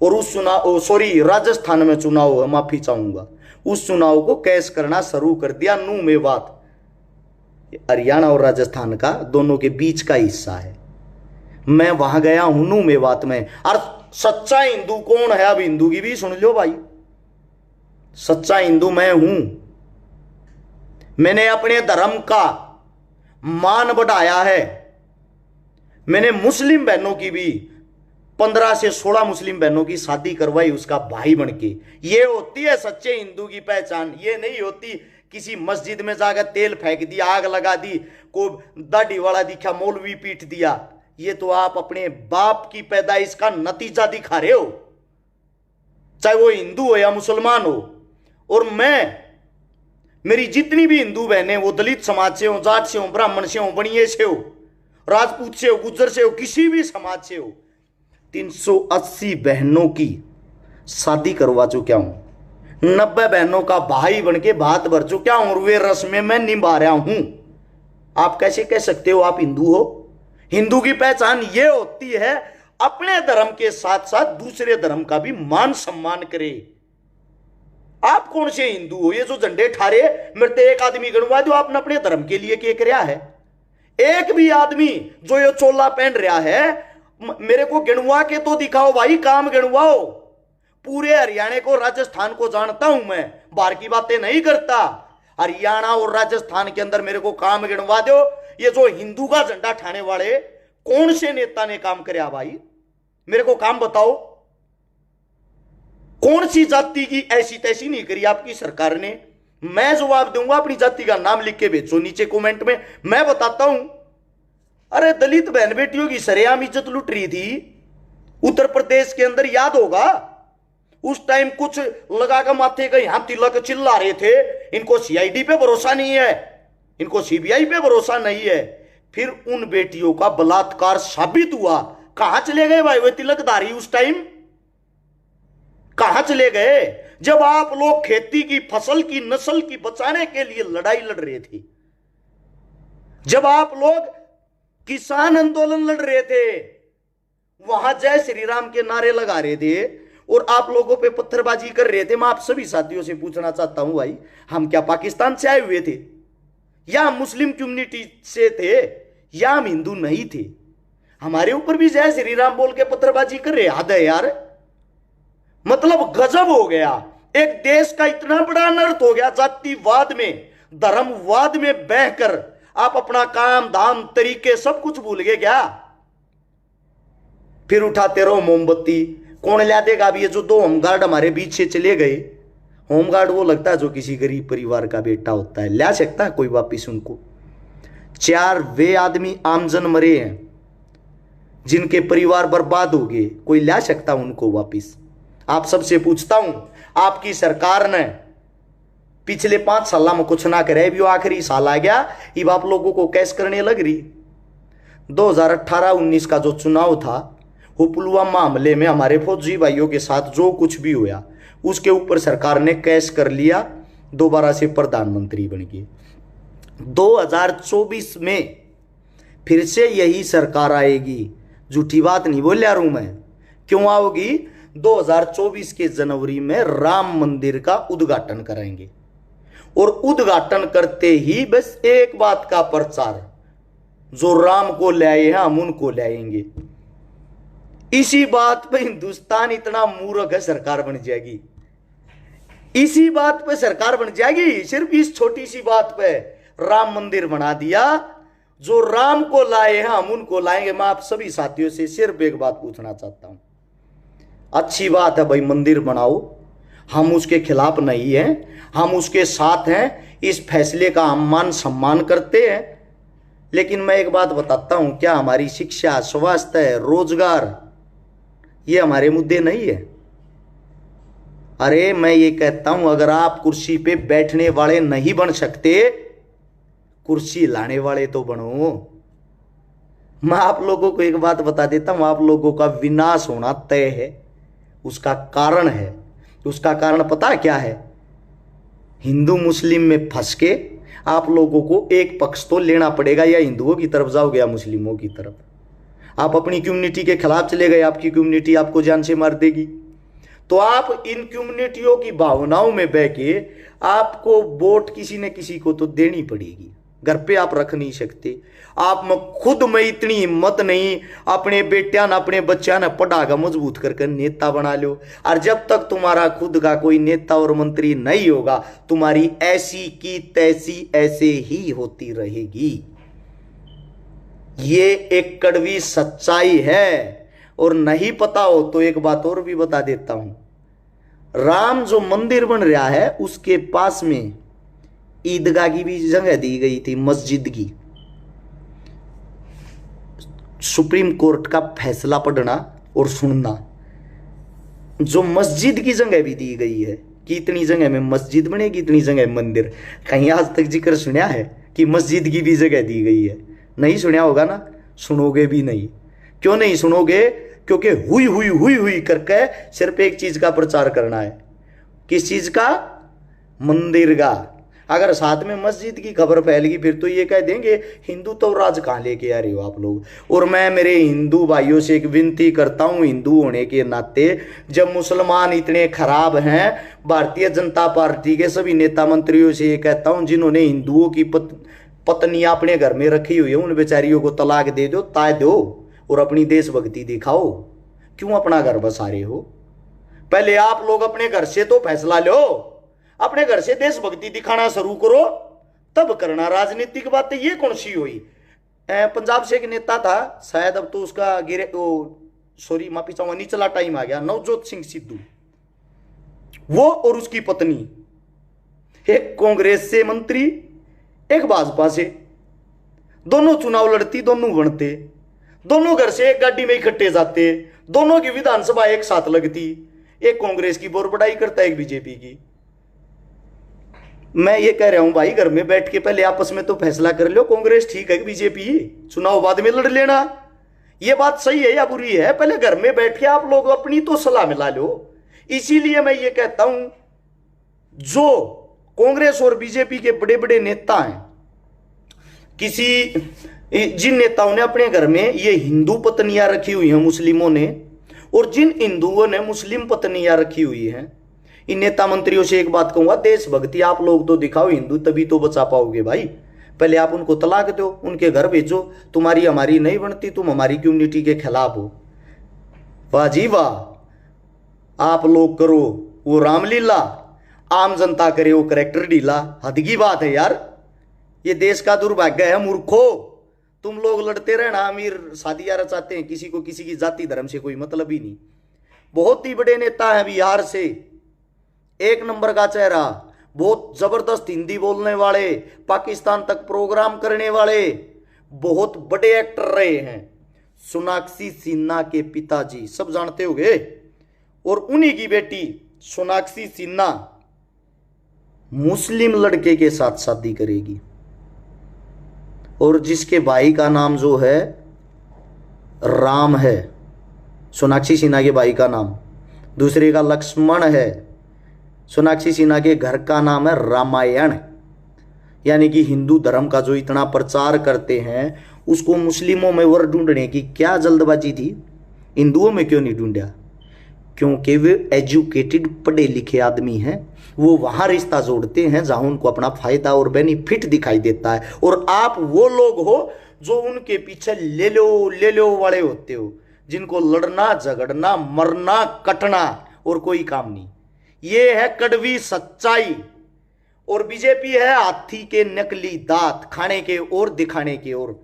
S1: और उस चुनाव, सॉरी, राजस्थान में चुनाव है, माफी चाहूंगा। उस चुनाव को कैश करना शुरू कर दिया। नू मेवात, हरियाणा और राजस्थान का दोनों के बीच का हिस्सा है। मैं वहां गया हूं नू मेवात में। और सच्चा हिंदू कौन है? अब हिंदू की भी सुन लो भाई, सच्चा हिंदू मैं हूं। मैंने अपने धर्म का मान बढ़ाया है। मैंने मुस्लिम बहनों की भी 15 से 16 मुस्लिम बहनों की शादी करवाई उसका भाई बन के। ये होती है सच्चे हिंदू की पहचान। ये नहीं होती किसी मस्जिद में जाकर तेल फेंक दिया, आग लगा दी, को दाढ़ी वाला दिखा, मौलवी पीट दिया। ये तो आप अपने बाप की पैदाइश का नतीजा दिखा रहे हो, चाहे वो हिंदू हो या मुसलमान हो। और मैं मेरी जितनी भी हिंदू बहनें, वो दलित समाज से हो, जाट से हो, ब्राह्मण से हो, बनिए से हो, राजपूत से हो, गुज्जर से हो, किसी भी समाज से हो, 380 बहनों की शादी करवा चुका हूं, 90 बहनों का भाई बन के भात भर चुका हूं, और वे रस्में मैं निभा रहा हूं। आप कैसे कह सकते हो आप हिंदू हो? हिंदू की पहचान ये होती है अपने धर्म के साथ साथ दूसरे धर्म का भी मान सम्मान करे। आप कौन से हिंदू हो? ये जो झंडे ठारे, मेरे तो एक आदमी गणवा दो आपने अपने धर्म के लिए क्या कराया है? एक भी आदमी जो ये चोला पहन रहा है, मेरे को गिणवा के तो दिखाओ भाई, काम गिणवाओ। पूरे हरियाणा को, राजस्थान को जानता हूं मैं, बाहर की बातें नहीं करता। हरियाणा और राजस्थान के अंदर मेरे को काम गिणवा दो। ये जो हिंदू का झंडा ठाने वाले कौन से नेता ने काम कराया भाई? मेरे को काम बताओ। कौन सी जाति की ऐसी तैसी नहीं करी आपकी सरकार ने? मैं जवाब दूंगा, अपनी जाति का नाम लिख के भेजो नीचे कमेंट में, मैं बताता हूं। अरे दलित बहन बेटियों की सरेआम इज्जत लुट रही थी उत्तर प्रदेश के अंदर, याद होगा उस टाइम कुछ लगा कर माथे का यहां तिलक चिल्ला रहे थे, इनको सीआईडी पे भरोसा नहीं है, इनको सीबीआई पे भरोसा नहीं है। फिर उन बेटियों का बलात्कार साबित हुआ। कहां चले गए भाई वे तिलकधारी? उस टाइम कहां चले गए जब आप लोग खेती की फसल की नस्ल की बचाने के लिए लड़ाई लड़ रहे थे, जब आप लोग किसान आंदोलन लड़ रहे थे, वहां जय श्री राम के नारे लगा रहे थे और आप लोगों पे पत्थरबाजी कर रहे थे। मैं आप सभी साथियों से पूछना चाहता हूं भाई, हम क्या पाकिस्तान से आए हुए थे, या हम मुस्लिम कम्युनिटी से थे, या हम हिंदू नहीं थे? हमारे ऊपर भी जय श्री राम बोल के पत्थरबाजी कर रहे। हद है यार, मतलब गजब हो गया। एक देश का इतना बड़ा अनर्थ हो गया जातिवाद में, धर्मवाद में बहकर आप अपना काम धाम तरीके सब कुछ भूल गए क्या? फिर उठाते रहो मोमबत्ती। कौन ला देगा? अब ये जो 2 होमगार्ड हमारे बीच से चले गए, होमगार्ड वो लगता है जो किसी गरीब परिवार का बेटा होता है, ला सकता है कोई वापिस उनको? 4 वे आदमी आमजन मरे हैं जिनके परिवार बर्बाद हो गए, कोई ला सकता उनको वापिस? आप सबसे पूछता हूं, आपकी सरकार ने पिछले 5 साल में कुछ ना करे, भी आखिरी साल आ गया, अब आप लोगों को कैश करने लग रही। 2018-19 का जो चुनाव था, वो पुलवामा हमले में हमारे फौजी भाइयों के साथ जो कुछ भी हुआ, उसके ऊपर सरकार ने कैश कर लिया, दोबारा से प्रधानमंत्री बन गए। 2024 में फिर से यही सरकार आएगी, झूठी बात नहीं बोल रहा हूं मैं। क्यों आओगी? 2024 के जनवरी में राम मंदिर का उद्घाटन करेंगे, और उद्घाटन करते ही बस एक बात का प्रचार, जो राम को लाए हैं हम उनको लाएंगे। इसी बात पे हिंदुस्तान इतना मूर्ख है, सरकार बन जाएगी। इसी बात पे सरकार बन जाएगी, सिर्फ इस छोटी सी बात पे राम मंदिर बना दिया। जो राम को लाए हैं हम उनको लाएंगे। मैं आप सभी साथियों से सिर्फ एक बात पूछना चाहता हूं, अच्छी बात है भाई, मंदिर बनाओ, हम उसके खिलाफ नहीं हैं, हम उसके साथ हैं, इस फैसले का हम मान सम्मान करते हैं। लेकिन मैं एक बात बताता हूं, क्या हमारी शिक्षा, स्वास्थ्य, रोजगार, ये हमारे मुद्दे नहीं है? अरे मैं ये कहता हूं, अगर आप कुर्सी पे बैठने वाले नहीं बन सकते, कुर्सी लाने वाले तो बनो। मैं आप लोगों को एक बात बता देता हूं, आप लोगों का विनाश होना तय है। उसका कारण है, उसका कारण पता क्या है? हिंदू मुस्लिम में फंस के आप लोगों को एक पक्ष तो लेना पड़ेगा, या हिंदुओं की तरफ जाओगे या मुस्लिमों की तरफ। आप अपनी कम्युनिटी के खिलाफ चले गए, आपकी कम्युनिटी आपको जान से मार देगी। तो आप इन कम्युनिटियों की भावनाओं में बह के आपको वोट किसी न किसी को तो देनी पड़ेगी, घर पे आप रख नहीं सकते। आप में खुद में इतनी हिम्मत नहीं, अपने बेटिया न अपने बच्चा न पढ़ा कर मजबूत करके नेता बना लो। और जब तक तुम्हारा खुद का कोई नेता और मंत्री नहीं होगा, तुम्हारी ऐसी की तैसी ऐसे ही होती रहेगी। ये एक कड़वी सच्चाई है। और नहीं पता हो तो एक बात और भी बता देता हूं, राम जो मंदिर बन रहा है उसके पास में ईदगाह की भी जगह दी गई थी, मस्जिद की। सुप्रीम कोर्ट का फैसला पढ़ना और सुनना, जो मस्जिद की जगह भी दी गई है कि इतनी जगह में मस्जिद बनेगी, इतनी जगह मंदिर। कहीं आज तक जिक्र सुना है कि मस्जिद की भी जगह दी गई है? नहीं सुना होगा ना, सुनोगे भी नहीं। क्यों नहीं सुनोगे? क्योंकि हुई हुई हुई हुई करके सिर्फ एक चीज का प्रचार करना है। किस चीज का? मंदिर का। अगर साथ में मस्जिद की खबर फैल गई फिर तो ये कह देंगे हिंदू तो राज कहां लेके आ रहे हो आप लोग। और मैं मेरे हिंदू भाइयों से एक विनती करता हूं, हिंदू होने के नाते, जब मुसलमान इतने खराब हैं, भारतीय जनता पार्टी के सभी नेता मंत्रियों से ये कहता हूं जिन्होंने हिंदुओं की पत्नियां अपने घर में रखी हुई है, उन बेचारियों को तलाक दे दो, ताय दो और अपनी देशभक्ति दिखाओ। क्यों अपना घर बसा रहे हो? पहले आप लोग अपने घर से तो फैसला लो, अपने घर से देशभक्ति दिखाना शुरू करो, तब करना राजनीतिक बातें। ये कौन सी हुई? पंजाब से एक नेता था, शायद अब तो उसका गिरे सॉरी माफी चाहूंगा, निचला टाइम आ गया, नवजोत सिंह सिद्धू। वो और उसकी पत्नी, एक कांग्रेस से मंत्री, एक भाजपा से, दोनों चुनाव लड़ती, दोनों बनते, दोनों घर से एक गाड़ी में इकट्ठे जाते, दोनों की विधानसभा एक साथ लगती। एक कांग्रेस की बोर बड़ाई करता है, एक बीजेपी की। मैं ये कह रहा हूं भाई, घर में बैठ के पहले आपस में तो फैसला कर लो, कांग्रेस ठीक है कि बीजेपी, चुनाव बाद में लड़ लेना। ये बात सही है या बुरी है? पहले घर में बैठ के आप लोग अपनी तो सलाह मिला लो। इसीलिए मैं ये कहता हूं, जो कांग्रेस और बीजेपी के बड़े बड़े नेता हैं, जिन नेताओं ने अपने घर में ये हिंदू पत्नियां रखी हुई हैं मुस्लिमों ने, और जिन हिंदुओं ने मुस्लिम पत्नियां रखी हुई हैं, इन नेता मंत्रियों से एक बात कहूंगा, देशभक्ति आप लोग तो दिखाओ, हिंदू तभी तो बचा पाओगे भाई। पहले आप उनको तलाक दो, उनके घर भेजो, तुम्हारी हमारी नहीं बनती, तुम हमारी कम्युनिटी के खिलाफ हो। वाह जी वाह। आप लोग करो वो रामलीला, आम जनता करे वो करेक्टर ढीला। हद की बात है यार, ये देश का दुर्भाग्य है मूर्खो। तुम लोग लड़ते रहना, अमीर शादियां रचाते हैं, किसी को किसी की जाति धर्म से कोई मतलब ही नहीं। बहुत ही बड़े नेता हैं बिहार से, एक नंबर का चेहरा, बहुत जबरदस्त हिंदी बोलने वाले, पाकिस्तान तक प्रोग्राम करने वाले, बहुत बड़े एक्टर रहे हैं। सोनाक्षी सिन्हा के पिताजी सब जानते होंगे, और उन्हीं की बेटी सोनाक्षी सिन्हा मुस्लिम लड़के के साथ शादी करेगी, और जिसके भाई का नाम जो है राम है, सोनाक्षी सिन्हा के भाई का नाम, दूसरे का लक्ष्मण है। सोनाक्षी सिन्हा के घर का नाम है रामायण। यानी कि हिंदू धर्म का जो इतना प्रचार करते हैं, उसको मुस्लिमों में वर ढूंढने की क्या जल्दबाजी थी? हिंदुओं में क्यों नहीं ढूंढा? क्योंकि वे एजुकेटेड, पढ़े लिखे आदमी हैं। वो वहां रिश्ता जोड़ते हैं जहां उनको अपना फायदा और बेनिफिट दिखाई देता है। और आप वो लोग हो जो उनके पीछे ले लो वाले होते हो, जिनको लड़ना, झगड़ना, मरना, कटना और कोई काम नहीं। ये है कड़वी सच्चाई। और बीजेपी है हाथी के नकली दांत, खाने के और दिखाने के और।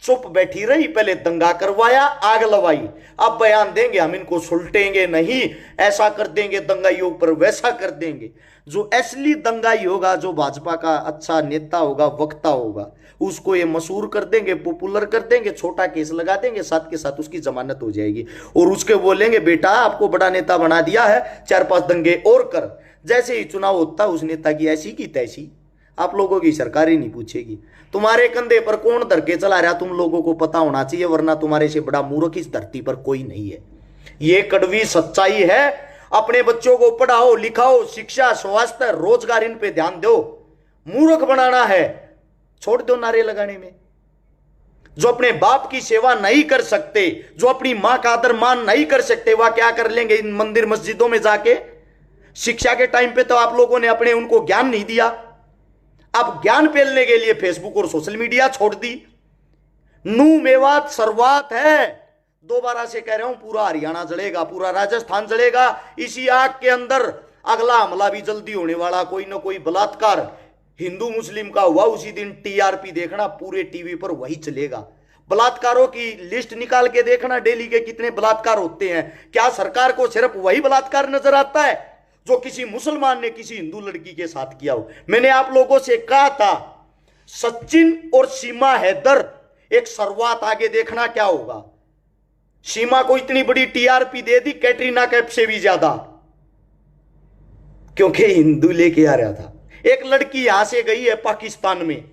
S1: चुप बैठी रही, पहले दंगा करवाया, आग लवाई, अब बयान देंगे हम इनको सुलटेंगे नहीं, ऐसा कर देंगे दंगाइयों पर, वैसा कर देंगे। जो असली दंगाई होगा, जो भाजपा का अच्छा नेता होगा, वक्ता होगा, उसको ये मशहूर कर देंगे, पॉपुलर कर देंगे, छोटा केस लगा देंगे, साथ के साथ उसकी जमानत हो जाएगी। और उसके बोलेंगे बेटा आपको बड़ा नेता बना दिया है, 4-5 दंगे और कर। जैसे ही चुनाव होता है उस नेता की ऐसी की तैसी, आप लोगों की सरकार ही नहीं पूछेगी। तुम्हारे कंधे पर कौन धर के चला रहा तुम लोगों को पता होना चाहिए, वरना तुम्हारे से बड़ा मूर्ख इस धरती पर कोई नहीं है। ये कड़वी सच्चाई है। अपने बच्चों को पढ़ाओ लिखाओ, शिक्षा, स्वास्थ्य, रोजगार, इन पे ध्यान दो। मूर्ख बनाना है, छोड़ दो नारे लगाने में। जो अपने बाप की सेवा नहीं कर सकते, जो अपनी मां का आदर मान नहीं कर सकते, वह क्या कर लेंगे इन मंदिर मस्जिदों में जाके? शिक्षा के टाइम पे तो आप लोगों ने अपने उनको ज्ञान नहीं दिया, अब ज्ञान फैलने के लिए फेसबुक और सोशल मीडिया छोड़ दी। नू मेवात सरवात है। दोबारा से कह रहा हूं, पूरा हरियाणा जलेगा, पूरा राजस्थान जलेगा। इसी आग के अंदर अगला हमला भी जल्दी होने वाला। कोई ना कोई बलात्कार हिंदू मुस्लिम का हुआ, उसी दिन टीआरपी देखना, पूरे टीवी पर वही चलेगा। बलात्कारों की लिस्ट निकाल के देखना, डेली के कितने बलात्कार होते हैं। क्या सरकार को सिर्फ वही बलात्कार नजर आता है जो किसी मुसलमान ने किसी हिंदू लड़की के साथ किया हो? मैंने आप लोगों से कहा था, सचिन और सीमा हैदर एक शुरुआत, आगे देखना क्या होगा। सीमा को इतनी बड़ी टीआरपी दे दी, कैटरीना कैफ से भी ज्यादा। क्योंकि हिंदू लेके आ रहा था। एक लड़की यहां से गई है पाकिस्तान में,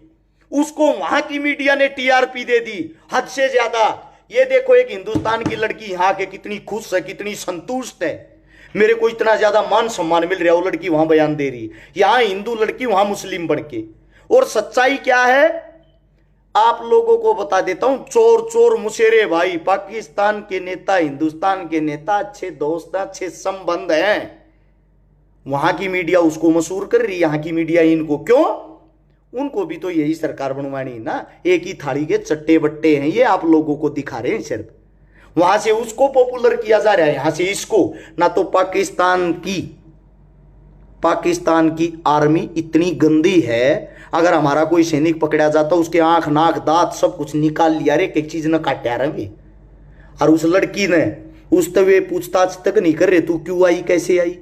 S1: उसको वहां की मीडिया ने टीआरपी दे दी हद से ज्यादा। ये देखो एक हिंदुस्तान की लड़की यहां के कितनी खुश है, कितनी संतुष्ट है, मेरे को इतना ज्यादा मान सम्मान मिल रहा है। वो लड़की वहां बयान दे रही, यहां हिंदू लड़की वहां मुस्लिम बढ़ के। और सच्चाई क्या है आप लोगों को बता देता हूं। चोर चोर मुशेरे भाई, पाकिस्तान के नेता, हिंदुस्तान के नेता, अच्छे दोस्त, अच्छे संबंध हैं। वहां की मीडिया उसको मशहूर कर रही, यहां की मीडिया इनको। क्यों? उनको भी तो यही सरकार बनवानी ना। एक ही थाली के चट्टे बट्टे हैं ये, आप लोगों को दिखा रहे हैं सिर्फ। वहां से उसको पॉपुलर किया जा रहा है, यहां से इसको। ना तो पाकिस्तान की आर्मी इतनी गंदी है, अगर हमारा कोई सैनिक पकड़ा जाता उसके आंख नाक दांत सब कुछ निकाल लिया रे, एक चीज न काटा रहे। और उस लड़की ने उस तवे पूछताछ तक नहीं कर रहे, तू क्यों आई, कैसे आई।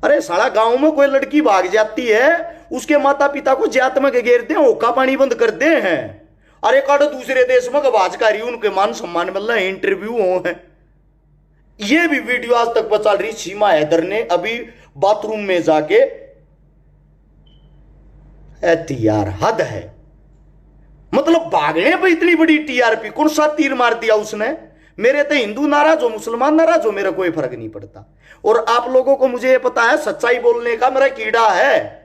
S1: अरे साला गांव में कोई लड़की भाग जाती है, उसके माता पिता को जात में घेरते हैं, ओका पानी बंद करते हैं। अरे काटो दूसरे देश में गवाजकारी, उनके मान सम्मान मिल रहे हैं, इंटरव्यू हो है। ये भी वीडियो आज तक पहुंचा रही सीमा हैदर ने अभी बाथरूम में जाके। यार हद है, मतलब भागने पे इतनी बड़ी टीआरपी। कौन सा तीर मार दिया उसने? मेरे तो हिंदू नाराज हो, मुसलमान नाराज हो, मेरा कोई फर्क नहीं पड़ता। और आप लोगों को मुझे ये पता है सच्चाई बोलने का मेरा कीड़ा है।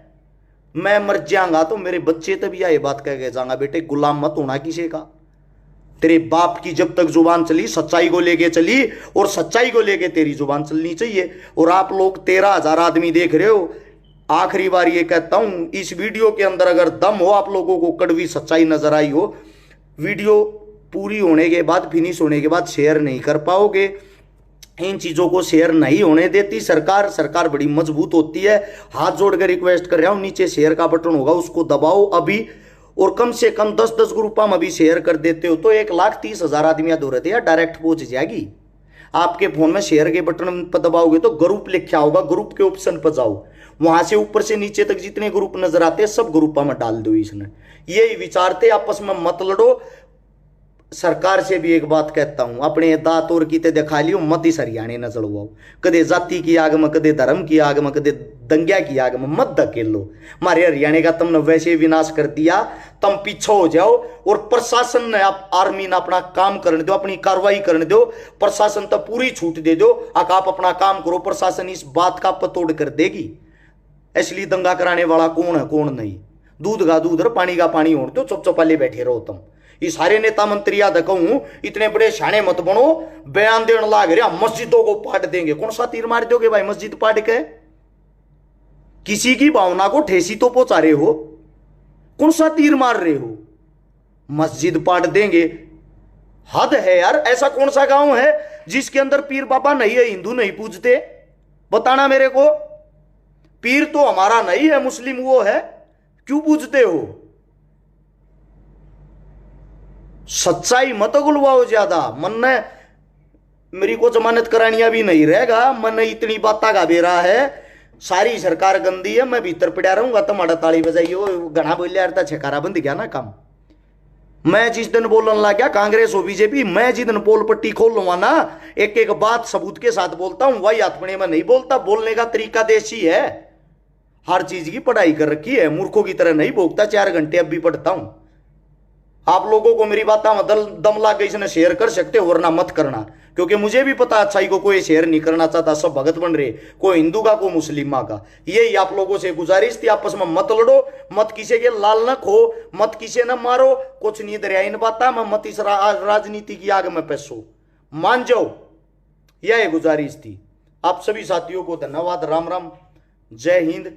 S1: मैं मर जाऊंगा तो मेरे बच्चे तभी ये बात कह के जाऊंगा, बेटे गुलाम मत होना किसी का। तेरे बाप की जब तक जुबान चली सच्चाई को लेके चली, और सच्चाई को लेके तेरी जुबान चलनी चाहिए। और आप लोग 13,000 आदमी देख रहे हो। आखिरी बार ये कहता हूं, इस वीडियो के अंदर अगर दम हो, आप लोगों को कड़वी सच्चाई नजर आई हो, वीडियो पूरी होने के बाद, फिनिश होने के बाद शेयर नहीं कर पाओगे। इन चीजों को शेयर नहीं होने देती सरकार बड़ी मजबूत होती है। हाथ जोड़कर रिक्वेस्ट कर रहा हूं, नीचे शेयर का बटन होगा उसको दबाओ अभी, और कम से कम 10-10 ग्रुप हम अभी शेयर कर देते हो तो 1,30,000 आदमी दो रहते हैं, डायरेक्ट पहुंच जाएगी। आपके फोन में शेयर के बटन पर दबाओगे तो ग्रुप लिखा होगा, ग्रुप के ऑप्शन पर जाओ, वहां से ऊपर से नीचे तक जितने ग्रुप नजर आते हैं सब ग्रुपों में डाल दो। इसने यही विचारते, आपस में मत लड़ो। सरकार से भी एक बात कहता हूं, अपने दांत और कीते दिखा लियो, मत इस हरियाणे न चढ़वाओ। कदे जाति की आग में, कदे धर्म की आग में, कदे दंग्या की आग में मत धकेल लो। हमारे हरियाणा का तुमने वैसे विनाश कर दिया, तुम पीछे हो जाओ। और प्रशासन ने, आप आर्मी ने अपना काम करने दो, अपनी कार्रवाई करने दो। प्रशासन तो पूरी छूट दे दो, आप अपना काम करो, प्रशासन इस बात का पतोड़ कर देगी। इसलिए दंगा कराने वाला कौन है कौन नहीं, दूध का दूध और पानी का पानी होने तो चुप चुपाले बैठे रहो तुम। ये सारे नेता मंत्री याद कहूं, इतने बड़े शाने मत बनो, बयान देने लाग रहे मस्जिदों को पाट देंगे। कौन सा तीर मार दोगे भाई मस्जिद पाट के? किसी की भावना को ठेसी तो पहुंचा रहे हो, कौन सा तीर मार रहे हो? मस्जिद पाट देंगे, हद है यार। ऐसा कौन सा गांव है जिसके अंदर पीर बाबा नहीं है, हिंदू नहीं पूजते? बताना मेरे को। पीर तो हमारा नहीं है, मुस्लिम वो है, क्यों पूजते हो? सच्चाई मत गुलवाओ ज्यादा। मन ने मेरी को जमानत करानिया भी नहीं रहेगा, मन ने इतनी बात का बेरा है। सारी सरकार गंदी है, मैं भीतर पड़ा रहूंगा, तुम्हारा ताली बजाइयो घना बोल लिया, छकारा बंद गया ना काम। मैं जिस दिन बोलने लग गया कांग्रेस हो बीजेपी, मैं जिस दिन पोल पट्टी खोल लूंगा ना, एक एक बात सबूत के साथ बोलता हूं, वही आत्मने में नहीं बोलता। बोलने का तरीका देसी है, हर चीज की पढ़ाई कर रखी है, मूर्खों की तरह नहीं भोगता। 4 घंटे अब भी पढ़ता हूं। आप लोगों को मेरी बात में दम ला के इसने शेयर कर सकते हो, वरना मत करना, क्योंकि मुझे भी पता अच्छाई को कोई शेयर नहीं करना चाहता। सब भगत बन रहे, कोई हिंदू का कोई मुस्लिम का। यही आप लोगों से गुजारिश थी, आपस में मत लड़ो, मत किसी के लाल न खो, मत किसी न मारो, कुछ नहीं दरिया इन बाता में मत इस राजनीति की आग में पैसो, मान जाओ। यह गुजारिश थी। आप सभी साथियों को धन्यवाद। राम राम, जय हिंद।